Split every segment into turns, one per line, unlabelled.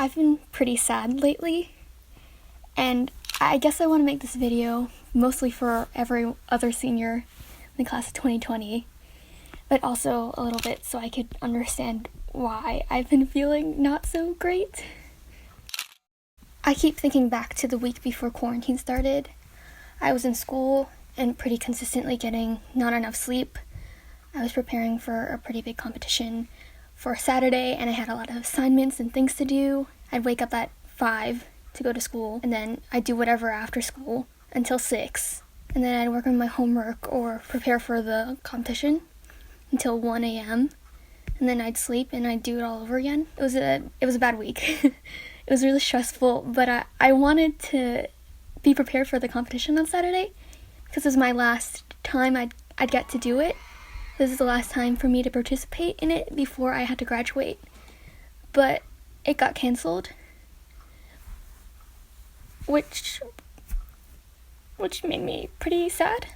I've been pretty sad lately, and I guess I want to make this video mostly for every other senior in the class of 2020, but also a little bit so I could understand why I've been feeling not so great. I keep thinking back to the week before quarantine started. I was in school and pretty consistently getting not enough sleep. I was preparing for a pretty big competition for Saturday, and I had a lot of assignments and things to do. I'd wake up at 5 to go to school, and then I'd do whatever after school until 6. And then I'd work on my homework or prepare for the competition until 1 a.m. And then I'd sleep and I'd do it all over again. It was a bad week. It was really stressful, but I wanted to be prepared for the competition on Saturday because it was my last time I'd get to do it. This is the last time for me to participate in it before I had to graduate. But it got canceled, which made me pretty sad.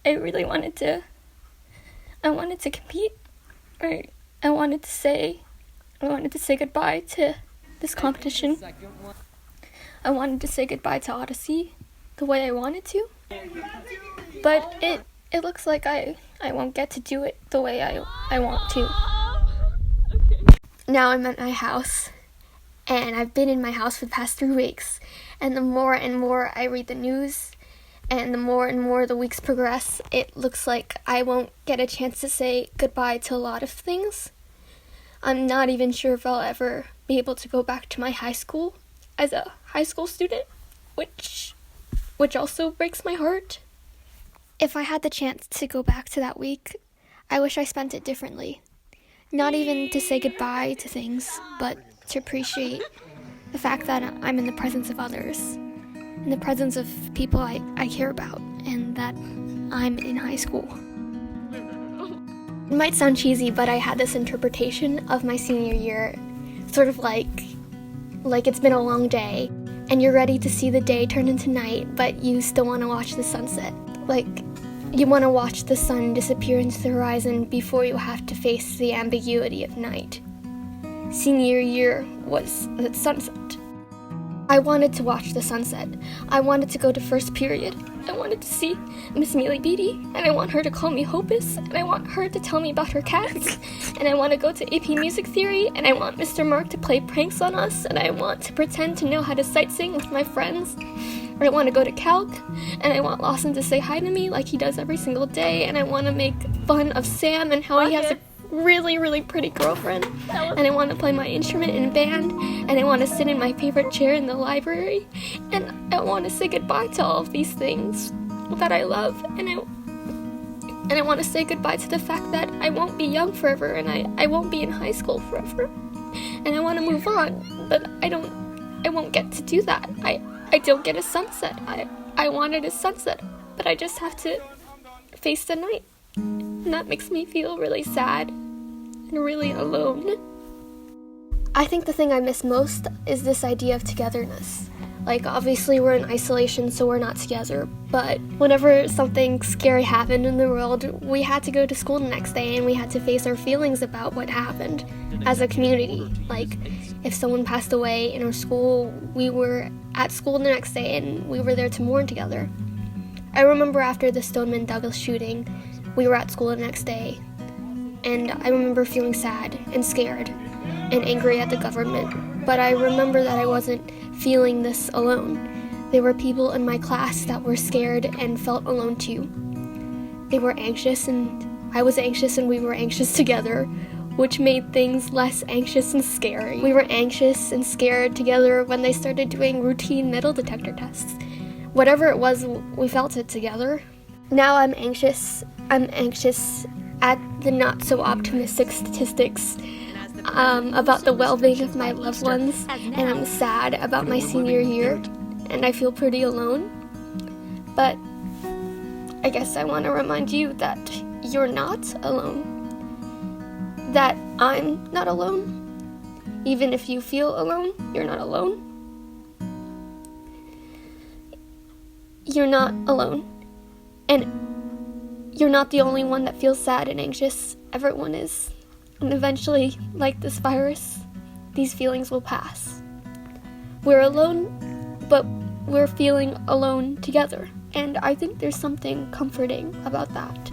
I wanted to compete. I wanted to say goodbye to this competition. I wanted to say goodbye to Odyssey the way I wanted to. But it looks like I won't get to do it the way I want to. Now I'm at my house, and I've been in my house for the past 3 weeks, and the more and more I read the news, and the more and more the weeks progress, it looks like I won't get a chance to say goodbye to a lot of things. I'm not even sure if I'll ever be able to go back to my high school as a high school student, which also breaks my heart. If I had the chance to go back to that week, I wish I spent it differently. Not even to say goodbye to things, but to appreciate the fact that I'm in the presence of others, in the presence of people I care about, and that I'm in high school. It might sound cheesy, but I had this interpretation of my senior year, sort of like it's been a long day, and you're ready to see the day turn into night, but you still want to watch the sunset. Like, you want to watch the sun disappear into the horizon before you have to face the ambiguity of night. Senior year was the sunset. I wanted to watch the sunset. I wanted to go to first period. I wanted to see Miss Mealy Beatty, and I want her to call me Hopus, and I want her to tell me about her cats, and I want to go to AP Music Theory, and I want Mr. Mark to play pranks on us, and I want to pretend to know how to sight sing with my friends. Or I want to go to Calc, and I want Lawson to say hi to me like he does every single day, and I want to make fun of Sam and how he has a really, really pretty girlfriend, and I want to play my instrument in band, and I want to sit in my favorite chair in the library, and I want to say goodbye to all of these things that I love, and I want to say goodbye to the fact that I won't be young forever, and I won't be in high school forever, and I want to move on, but I won't get to do that. I don't get a sunset. I wanted a sunset, but I just have to face the night. And that makes me feel really sad and really alone. I think the thing I miss most is this idea of togetherness. Like, obviously we're in isolation, so we're not together, but whenever something scary happened in the world, we had to go to school the next day and we had to face our feelings about what happened as a community. Like, if someone passed away in our school, we were at school the next day and we were there to mourn together. I remember after the Stoneman Douglas shooting, we were at school the next day, and I remember feeling sad and scared and angry at the government, but I remember that I wasn't feeling this alone. There were people in my class that were scared and felt alone too. They were anxious, and I was anxious, and we were anxious together, which made things less anxious and scary. We were anxious and scared together when they started doing routine metal detector tests. Whatever it was, we felt it together. Now I'm anxious at the not-so-optimistic statistics about the well-being of my loved ones, and I'm sad about my senior year, and I feel pretty alone. But I guess I want to remind you that you're not alone. That I'm not alone. Even if you feel alone, you're not alone. You're not alone. And you're not the only one that feels sad and anxious. Everyone is. And eventually, like this virus, these feelings will pass. We're alone, but we're feeling alone together, and I think there's something comforting about that.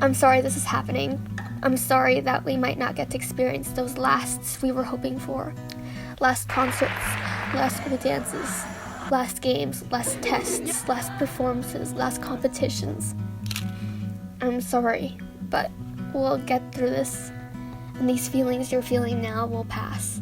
I'm sorry this is happening. I'm sorry that we might not get to experience those lasts we were hoping for. Last concerts, last school dances, last games, last tests, last performances, last competitions. I'm sorry, but we'll get through this, and these feelings you're feeling now will pass.